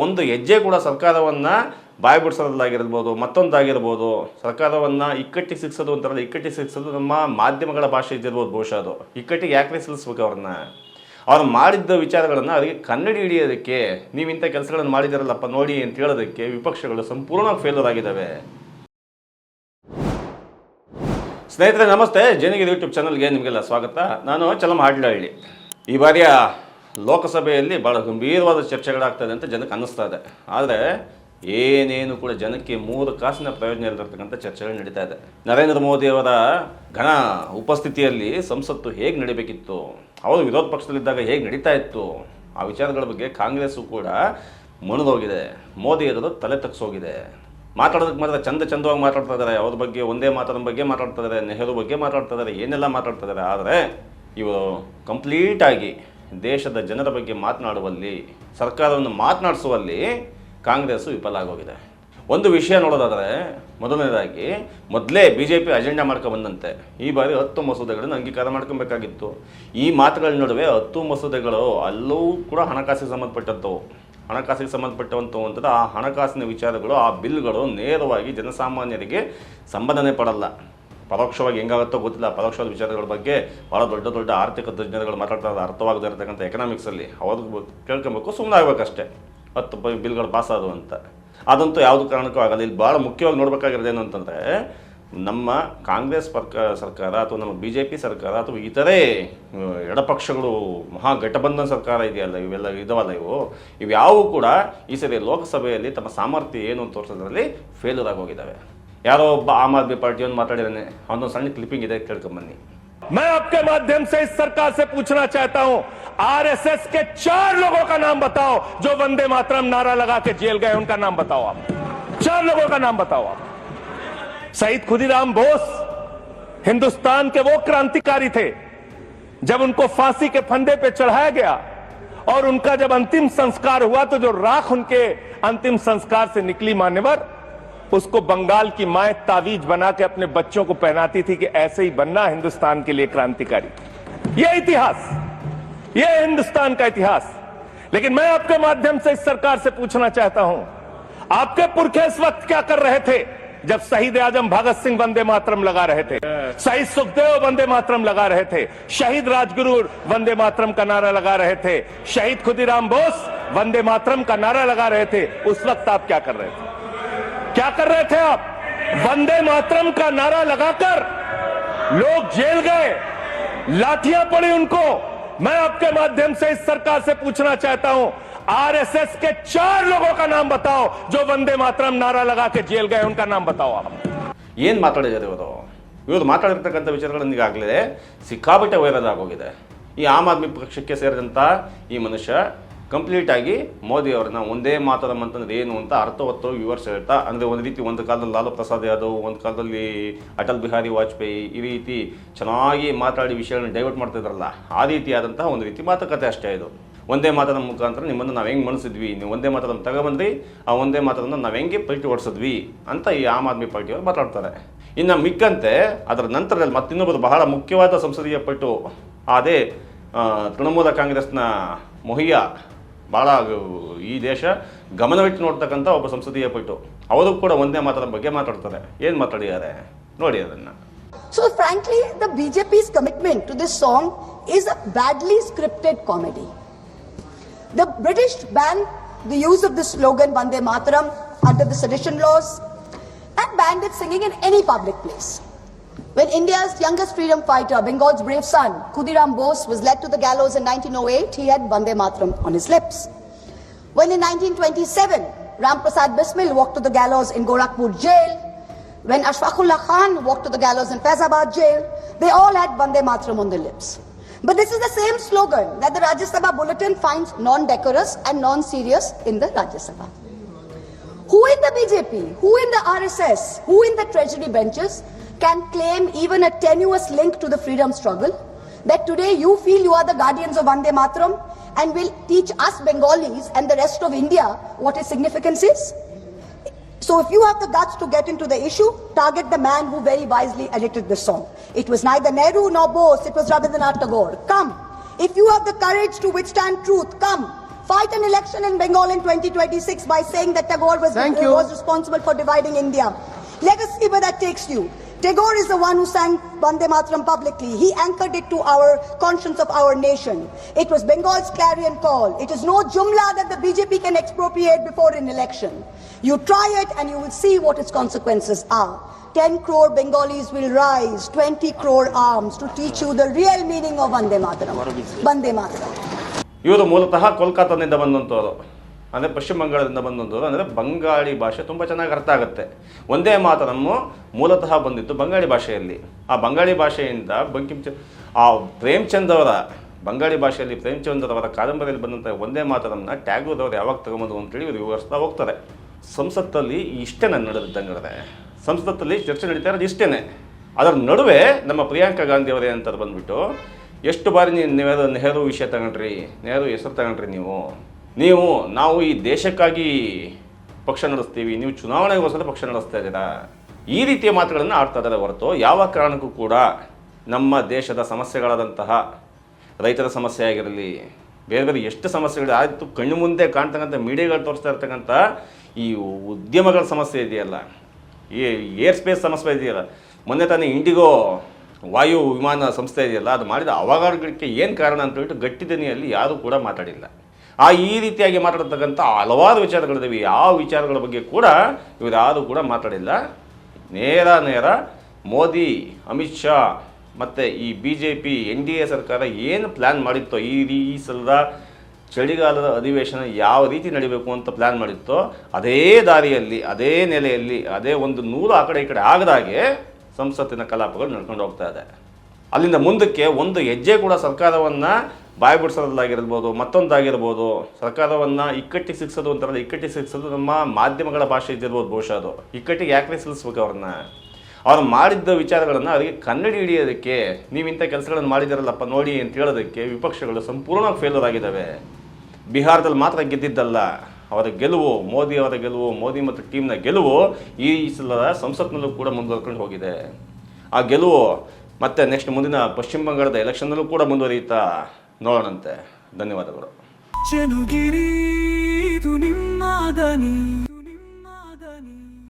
ಒಂದು ಹೆಜ್ಜೆ ಕೂಡ ಸರ್ಕಾರವನ್ನು ಬಾಯಿ ಬಿಡಿಸೋದಾಗಿರ್ಬೋದು, ಮತ್ತೊಂದಾಗಿರ್ಬೋದು, ಸರ್ಕಾರವನ್ನು ಇಕ್ಕಟ್ಟಿಗೆ ಸಿಕ್ಸೋದು ಅಂತಾರಲ್ಲ, ಇಕ್ಕಟ್ಟಿಗೆ ಸಿಕ್ಸೋದು ನಮ್ಮ ಮಾಧ್ಯಮಗಳ ಭಾಷೆ ಇದ್ದಿರ್ಬೋದು ಬಹುಶಃ. ಅದು ಇಕ್ಕಟ್ಟಿಗೆ ಯಾಕೆ ಸಿಲಿಸ್ಬೇಕು ಅವ್ರು ಮಾಡಿದ್ದ ವಿಚಾರಗಳನ್ನು ಅವರಿಗೆ ಕನ್ನಡಿ ಹಿಡಿಯೋದಕ್ಕೆ, ನೀವು ಇಂಥ ಕೆಲಸಗಳನ್ನು ಮಾಡಿದಾರಲ್ಲಪ್ಪ ನೋಡಿ ಅಂತ ಹೇಳೋದಕ್ಕೆ ವಿಪಕ್ಷಗಳು ಸಂಪೂರ್ಣವಾಗಿ ಫೇಲ್ಯೂರ್ ಆಗಿದ್ದಾವೆ. ಸ್ನೇಹಿತರೆ ನಮಸ್ತೆ, ಜನಗಿರಿ ಯೂಟ್ಯೂಬ್ ಚಾನಲ್ಗೆ ನಿಮಗೆಲ್ಲ ಸ್ವಾಗತ. ನಾನು ಚಲಮ ಹಾಡ್ಲಹಳ್ಳಿ. ಈ ಬಾರಿಯ ಲೋಕಸಭೆಯಲ್ಲಿ ಭಾಳ ಗಂಭೀರವಾದ ಚರ್ಚೆಗಳಾಗ್ತದೆ ಅಂತ ಜನಕ್ಕೆ ಅನ್ನಿಸ್ತಾ ಇದೆ. ಆದರೆ ಏನೇನು ಕೂಡ ಜನಕ್ಕೆ 3 ಕಾಸಿನ ಪ್ರಯೋಜನ ಇರತಕ್ಕಂಥ ಚರ್ಚೆಗಳು ನಡೀತಾ ಇದೆ. ನರೇಂದ್ರ ಮೋದಿಯವರ ಘನ ಉಪಸ್ಥಿತಿಯಲ್ಲಿ ಸಂಸತ್ತು ಹೇಗೆ ನಡೀಬೇಕಿತ್ತು, ಅವರು ವಿರೋಧ ಪಕ್ಷದಲ್ಲಿದ್ದಾಗ ಹೇಗೆ ನಡೀತಾ ಇತ್ತು, ಆ ವಿಚಾರಗಳ ಬಗ್ಗೆ ಕಾಂಗ್ರೆಸ್ಸು ಕೂಡ ಮುಣಿದೋಗಿದೆ. ಮೋದಿಯವರು ತಲೆ ತಗ್ಸೋಗಿದೆ. ಮಾತಾಡೋದಕ್ಕೆ ಮಾತ್ರ ಚಂದವಾಗಿ ಮಾತಾಡ್ತಾ ಇದ್ದಾರೆ. ಅವ್ರ ಬಗ್ಗೆ ಒಂದೇ ಮಾತಾಡೋ ಬಗ್ಗೆ ಮಾತಾಡ್ತಾ ಇದ್ದಾರೆ, ನೆಹರು ಬಗ್ಗೆ ಮಾತಾಡ್ತಾ ಇದ್ದಾರೆ, ಏನೆಲ್ಲ ಮಾತಾಡ್ತಾ ಇದ್ದಾರೆ. ಆದರೆ ಇವರು ಕಂಪ್ಲೀಟಾಗಿ ದೇಶದ ಜನರ ಬಗ್ಗೆ ಮಾತನಾಡುವಲ್ಲಿ, ಸರ್ಕಾರವನ್ನು ಮಾತನಾಡಿಸುವಲ್ಲಿ ಕಾಂಗ್ರೆಸ್ಸು ವಿಫಲ ಆಗೋಗಿದೆ. ಒಂದು ವಿಷಯ ನೋಡೋದಾದರೆ, ಮೊದಲನೇದಾಗಿ ಮೊದಲೇ BJP ಅಜೆಂಡಾ ಬಂದಂತೆ ಈ ಬಾರಿ 10 ಮಸೂದೆಗಳನ್ನು ಅಂಗೀಕಾರ ಮಾಡ್ಕೊಬೇಕಾಗಿತ್ತು. ಈ ಮಾತುಗಳ ನಡುವೆ 10 ಮಸೂದೆಗಳು ಅಲ್ಲೂ ಕೂಡ ಹಣಕಾಸಿಗೆ ಸಂಬಂಧಪಟ್ಟಂಥವು. ಹಣಕಾಸಿಗೆ ಸಂಬಂಧಪಟ್ಟವಂಥವು ಅಂತಂದರೆ ಆ ಹಣಕಾಸಿನ ವಿಚಾರಗಳು, ಆ ಬಿಲ್ಗಳು ನೇರವಾಗಿ ಜನಸಾಮಾನ್ಯರಿಗೆ ಸಂಬಂಧನೇ ಪಡಲ್ಲ. ಪರೋಕ್ಷವಾಗಿ ಹೆಂಗಾಗುತ್ತೋ ಗೊತ್ತಿಲ್ಲ. ಪರೋಕ್ಷವಾದ ವಿಚಾರಗಳ ಬಗ್ಗೆ ಭಾಳ ದೊಡ್ಡ ಆರ್ಥಿಕ ತಜ್ಞರುಗಳು ಮಾತಾಡ್ತಾರೆ, ಅರ್ಥವಾಗದೇ ಇರತಕ್ಕಂಥ ಎಕನಾಮಿಕ್ಸಲ್ಲಿ ಅವ್ರಿಗೆ ಕೇಳ್ಕೊಬೇಕು, ಸುಮ್ಮನೆ ಆಗಬೇಕಷ್ಟೇ. 10 ಬಿಲ್ಗಳು ಪಾಸ್ ಆದವು ಅಂತ. ಅದಂತೂ ಯಾವುದೂ ಕಾರಣಕ್ಕೂ ಆಗಲ್ಲ. ಇಲ್ಲಿ ಭಾಳ ಮುಖ್ಯವಾಗಿ ನೋಡಬೇಕಾಗಿರೋದೇನು ಅಂತಂದರೆ, ನಮ್ಮ ಕಾಂಗ್ರೆಸ್ ಸರ್ಕಾರ ಅಥವಾ ನಮ್ಮ BJP ಸರ್ಕಾರ ಅಥವಾ ಇತರೆ ಎಡಪಕ್ಷಗಳು ಮಹಾಗಠಬಂಧನ್ ಸರ್ಕಾರ ಇದೆಯಲ್ಲ, ಇವೆಲ್ಲ ಇದಾವಲ್ಲ, ಇವ್ಯಾವೂ ಕೂಡ ಈ ಸರಿ ಲೋಕಸಭೆಯಲ್ಲಿ ತಮ್ಮ ಸಾಮರ್ಥ್ಯ ಏನು ಅಂತ ತೋರಿಸೋದ್ರಲ್ಲಿ ಫೇಲ್ಯೂರ್ ಆಗೋಗಿದ್ದಾವೆ. ಯಾರೋ ಒಬ್ಬ ಆಮ್ ಆದ್ಮಿ ಪಾರ್ಟಿಯನ್ನು ಮಾತಾಡಿದಾನೆ, ಅವನೊಂದು ಸಣ್ಣ ಕ್ಲಿಪ್ಪಿಂಗ್ ಇದೆ, ಕೇಳ್ಕೊಂಬನ್ನಿ. मैं आपके माध्यम से इस सरकार से पूछना चाहता हूं, RSS के 4 लोगों का नाम बताओ जो वंदे मातरम नारा लगा के जेल गए, उनका नाम बताओ आप। 4 लोगों का नाम बताओ आप। शहीद खुदीराम बोस हिंदुस्तान के वो क्रांतिकारी थे, जब उनको फांसी के फंदे पे चढ़ाया गया और उनका जब अंतिम संस्कार हुआ तो जो राख उनके अंतिम संस्कार से निकली मान्यवर, उसको बंगाल की मां तावीज बना के अपने बच्चों को पहनाती थी कि ऐसे ही बनना हिंदुस्तान के लिए क्रांतिकारी। यह इतिहास, यह हिंदुस्तान का इतिहास। लेकिन मैं आपके माध्यम से इस सरकार से पूछना चाहता हूं, आपके पुरखे इस वक्त क्या कर रहे थे जब शहीद आजम भगत सिंह वंदे मातरम लगा रहे थे, शहीद सुखदेव वंदे मातरम लगा रहे थे, शहीद राजगुरु वंदे मातरम का नारा लगा रहे थे, शहीद खुदीराम बोस वंदे मातरम का नारा लगा रहे थे। उस वक्त आप क्या कर रहे थे? क्या कर रहे थे आप? वंदे मातरम का नारा लगाकर लोग जेल गए, लाठियां पड़ी उनको। मैं आपके माध्यम से इस सरकार से पूछना चाहता हूं, RSS के 4 लोगों का नाम बताओ जो वंदे मातरम नारा लगा के जेल गए, उनका नाम बताओ आप। ಏನು ಮಾತಾಡಿದ್ದಾರೆ ಇವರು ಮಾತಾಡಿರ್ತಕ್ಕಂಥ ವಿಚಾರಗಳನ್ನು ಈಗಾಗಲೇ ಸಿಕ್ಕಾಬಿಟ್ಟೆ ವೈರಲ್ ಆಗೋಗಿದೆ. ಈ ಆಮ್ ಆದ್ಮಿ ಪಕ್ಷಕ್ಕೆ ಸೇರಿದಂಥ ಈ ಮನುಷ್ಯ ಕಂಪ್ಲೀಟಾಗಿ ಮೋದಿಯವ್ರನ್ನ ಒಂದೇ ಮಾತರಂ ಅಂತಂದ್ರೆ ಏನು ಅಂತ ಅರ್ಥವತ್ತವಾಗಿ ವಿವರಿಸಿ ಹೇಳ್ತಾ, ಅಂದರೆ ಒಂದು ರೀತಿ ಒಂದು ಕಾಲದಲ್ಲಿ ಲಾಲು ಪ್ರಸಾದ್ ಯಾದವ್, ಒಂದು ಕಾಲದಲ್ಲಿ ಅಟಲ್ ಬಿಹಾರಿ ವಾಜಪೇಯಿ ಈ ರೀತಿ ಚೆನ್ನಾಗಿ ಮಾತಾಡಿ ವಿಷಯಗಳನ್ನ ಡೈವರ್ಟ್ ಮಾಡ್ತಿದ್ರಲ್ಲ, ಆ ರೀತಿಯಾದಂತಹ ಒಂದು ರೀತಿ ಮಾತುಕತೆ ಅಷ್ಟೇ ಇದು. ಒಂದೇ ಮಾತರಂ ಮುಖಾಂತರ ನಿಮ್ಮನ್ನು ನಾವು ಹೆಂಗೆ ಮಣಿಸಿದ್ವಿ, ನೀವು ಒಂದೇ ಮಾತರಂ ತಗೊಬಂದ್ರಿ, ಆ ಒಂದೇ ಮಾತರನ್ನು ನಾವು ಹೆಂಗೆ ಪಲ್ಟಿ ಓಡಿಸಿದ್ವಿ ಅಂತ ಈ ಆಮ್ ಆದ್ಮಿ ಪಾರ್ಟಿಯವರು ಮಾತಾಡ್ತಾರೆ. ಇನ್ನು ಮಿಕ್ಕಂತೆ ಅದರ ನಂತರದಲ್ಲಿ ಮತ್ತಿನ್ನೊಬ್ಬರು ಬಹಳ ಮುಖ್ಯವಾದ ಸಂಸದೀಯ ಪಟ್ಟು, ಅದೇ ತೃಣಮೂಲ ಕಾಂಗ್ರೆಸ್ನ ಮೊಹಿಯಾ, ಭಾಳ ಈ ದೇಶ ಗಮನವಿಟ್ಟು ನೋಡ್ತಕ್ಕಂಥ ಒಬ್ಬ ಸಂಸದೀಯ ಪಟ್ಟು, ಅವರು ಕೂಡ ಒಂದೇ ಮಾತರಂ ಬಗ್ಗೆ ಮಾತಾಡ್ತಾರೆ. ಏನು ಮಾತಾಡಿದ್ದಾರೆ ನೋಡಿ ಅದನ್ನು. So frankly, the BJP's commitment to this song is a badly scripted comedy. The British banned the use of this slogan Vande Mataram under the sedition laws and banned it singing in any public place. When India's youngest freedom fighter, Bengal's brave son, Khudiram Bose, was led to the gallows in 1908, he had Vande Mataram on his lips. When in 1927, Ram Prasad Bismil walked to the gallows in Gorakhpur jail, when Ashfaqullah Khan walked to the gallows in Faizabad jail, they all had Vande Mataram on their lips. But this is the same slogan that the Rajya Sabha bulletin finds non-decorous and non-serious in the Rajya Sabha. Who in the BJP, who in the RSS, who in the treasury benches can claim even a tenuous link to the freedom struggle, that today you feel you are the guardians of Vande Mataram and will teach us Bengalis and the rest of India what its significance is? So if you have the guts to get into the issue, target the man who very wisely edited this song. It was neither Nehru nor Bose, it was Rabindranath Tagore. Come. If you have the courage to withstand truth, come. fight an election in Bengal in 2026 by saying that Tagore was responsible for dividing India. Let us see where that takes you. Tagore is the one who sang Vande Mataram publicly. He anchored it to our conscience of our nation. It was Bengal's clarion call. It is no jumla that the BJP can expropriate before an election. You try it and you will see what its consequences are. 10 crore Bengalis will rise, 20 crore arms to teach you the real meaning of Vande Mataram. Vande Mataram. ಇವರು ಮೂಲತಃ ಕೋಲ್ಕತ್ತಾದಿಂದ ಬಂದಂಥವ್ರು, ಅಂದರೆ ಪಶ್ಚಿಮ ಬಂಗಾಳದಿಂದ ಬಂದಂಥವ್ರು. ಅಂದರೆ ಬಂಗಾಳಿ ಭಾಷೆ ತುಂಬ ಚೆನ್ನಾಗಿ ಅರ್ಥ ಆಗುತ್ತೆ. ಒಂದೇ ಮಾತರಮ್ಮು ಮೂಲತಃ ಬಂದಿತ್ತು ಬಂಗಾಳಿ ಭಾಷೆಯಲ್ಲಿ. ಆ ಬಂಗಾಳಿ ಭಾಷೆಯಿಂದ ಆ ಪ್ರೇಮ್ಚಂದ್ ಅವರ ಬಂಗಾಳಿ ಭಾಷೆಯಲ್ಲಿ ಪ್ರೇಮ್ಚಂದ್ ಅವರ ಕಾದಂಬರಿಯಲ್ಲಿ ಬಂದಂಥ ಒಂದೇ ಮಾತರನ್ನ ಟ್ಯಾಗೋರ್ ಅವರು ಯಾವಾಗ ತಗೊಂಬಂದು ಅಂತೇಳಿ ಇವರು ವಿವರಿಸ್ತಾ ಹೋಗ್ತಾರೆ. ಸಂಸತ್ತಲ್ಲಿ ಇಷ್ಟೇ ನಡೆದಿದ್ದಂಗೆ, ಸಂಸತ್ತಲ್ಲಿ ಚರ್ಚೆ ನಡೀತಾ ಇರೋದು ಇಷ್ಟೇ. ಅದರ ನಡುವೆ ನಮ್ಮ ಪ್ರಿಯಾಂಕಾ ಗಾಂಧಿ ಅವರೇ ಅಂತ ಬಂದುಬಿಟ್ಟು, ಎಷ್ಟು ಬಾರಿ ನೀವು ನೆಹರು ವಿಷಯ ತಗೊಂಡ್ರಿ, ನೆಹರು ಹೆಸರು ತಗೊಂಡ್ರಿ ನಾವು ಈ ದೇಶಕ್ಕಾಗಿ ಪಕ್ಷ ನಡೆಸ್ತೀವಿ, ನೀವು ಚುನಾವಣೆಗೋಸ್ಕರ ಪಕ್ಷ ನಡೆಸ್ತಾ ಇದ್ದೀರಾ, ಈ ರೀತಿಯ ಮಾತುಗಳನ್ನು ಆಡ್ತಾ ಇದ್ದಾರೆ ಹೊರತು ಯಾವ ಕಾರಣಕ್ಕೂ ಕೂಡ ನಮ್ಮ ದೇಶದ ಸಮಸ್ಯೆಗಳಾದಂತಹ ರೈತರ ಸಮಸ್ಯೆ ಆಗಿರಲಿ, ಬೇರೆ ಬೇರೆ ಎಷ್ಟು ಸಮಸ್ಯೆಗಳು ಆಯಿತು ಕಣ್ಣು ಮುಂದೆ ಕಾಣ್ತಕ್ಕಂಥ ಮೀಡಿಯಾಗಳು ತೋರಿಸ್ತಾ ಇರ್ತಕ್ಕಂಥ ಈ ಉದ್ಯಮಗಳ ಸಮಸ್ಯೆ ಇದೆಯಲ್ಲ, ಈ ಏರ್ ಸ್ಪೇಸ್ ಸಮಸ್ಯೆ ಇದೆಯಲ್ಲ, ಮೊನ್ನೆ ತಾನೇ ಇಂಡಿಗೋ ವಾಯು ವಿಮಾನ ಸಂಸ್ಥೆ ಇದೆಯಲ್ಲ, ಅದು ಮಾಡಿದ ಅವಘಡಗಳಿಗೆ ಏನು ಕಾರಣ ಅಂತ ಹೇಳ್ಬಿಟ್ಟು ಗಟ್ಟಿ ದನಿಯಲ್ಲಿ ಯಾರೂ ಕೂಡ ಮಾತಾಡಿಲ್ಲ. ಈ ರೀತಿಯಾಗಿ ಮಾತಾಡತಕ್ಕಂಥ ಹಲವಾರು ವಿಚಾರಗಳಿದ್ದಾವೆ. ಯಾವ ವಿಚಾರಗಳ ಬಗ್ಗೆ ಕೂಡ ಇವರು ಯಾರೂ ಕೂಡ ಮಾತಾಡಿಲ್ಲ. ನೇರ ಮೋದಿ, ಅಮಿತ್ ಶಾ ಮತ್ತು ಈ BJP NDA ಸರ್ಕಾರ ಏನು ಪ್ಲ್ಯಾನ್ ಮಾಡಿತ್ತೋ, ಈ ಸಲದ ಚಳಿಗಾಲದ ಅಧಿವೇಶನ ಯಾವ ರೀತಿ ನಡಿಬೇಕು ಅಂತ ಪ್ಲ್ಯಾನ್ ಮಾಡಿತ್ತೋ ಅದೇ ದಾರಿಯಲ್ಲಿ, ಅದೇ ನೆಲೆಯಲ್ಲಿ, ಅದೇ ಒಂದು ನೂರು ಆ ಕಡೆ ಈ ಕಡೆ ಆಗದಾಗೆ ಸಂಸತ್ತಿನ ಕಲಾಪಗಳು ನಡ್ಕೊಂಡು ಹೋಗ್ತಾ ಇದೆ. ಅಲ್ಲಿಂದ ಮುಂದಕ್ಕೆ ಒಂದು ಹೆಜ್ಜೆ ಕೂಡ ಸರ್ಕಾರವನ್ನು ಬಾಯಿ ಬಿಡಿಸೋದಾಗಿರ್ಬೋದು, ಮತ್ತೊಂದಾಗಿರ್ಬೋದು, ಸರ್ಕಾರವನ್ನು ಇಕ್ಕಟ್ಟಿಗೆ ಸಿಕ್ಸೋದು ಅಂತಾರಲ್ಲ, ಇಕ್ಕಟ್ಟಿಗೆ ಸಿಕ್ಸೋದು ನಮ್ಮ ಮಾಧ್ಯಮಗಳ ಭಾಷೆ ಇದ್ದಿರ್ಬೋದು. ಬಹುಶಃ ಅದು ಇಕ್ಕಟ್ಟಿಗೆ ಯಾಕೆ ಸಿಲಿಸ್ಬೇಕು ಅವ್ರು ಮಾಡಿದ್ದ ವಿಚಾರಗಳನ್ನು ಅವರಿಗೆ ಕನ್ನಡಿ ಹಿಡಿಯೋದಕ್ಕೆ, ನೀವು ಇಂಥ ಕೆಲಸಗಳನ್ನು ಮಾಡಿದಾರಲ್ಲಪ್ಪ ನೋಡಿ ಅಂತ ಹೇಳೋದಕ್ಕೆ ವಿಪಕ್ಷಗಳು ಸಂಪೂರ್ಣವಾಗಿ ಫೇಲ್ಯೂರ್ ಆಗಿದ್ದಾವೆ. ಬಿಹಾರದಲ್ಲಿ ಮಾತ್ರ ಗೆದ್ದಿದ್ದಲ್ಲ, ಅವರ ಗೆಲುವು, ಮೋದಿ ಅವರ ಗೆಲುವು, ಮೋದಿ ಮತ್ತು ಟೀಮ್ನ ಗೆಲುವು ಈ ಸಲದ ಸಂಸತ್ನಲ್ಲೂ ಕೂಡ ಮುಂದುವರ್ಕೊಂಡು ಹೋಗಿದೆ. ಆ ಗೆಲುವು ಮತ್ತೆ ನೆಕ್ಸ್ಟ್ ಮುಂದಿನ ಪಶ್ಚಿಮ ಬಂಗಾಳದ ಎಲೆಕ್ಷನ್ನಲ್ಲೂ ಕೂಡ ಮುಂದುವರಿಯುತ್ತಾ ನೋಡೋಣಂತೆ. ಧನ್ಯವಾದಗಳು.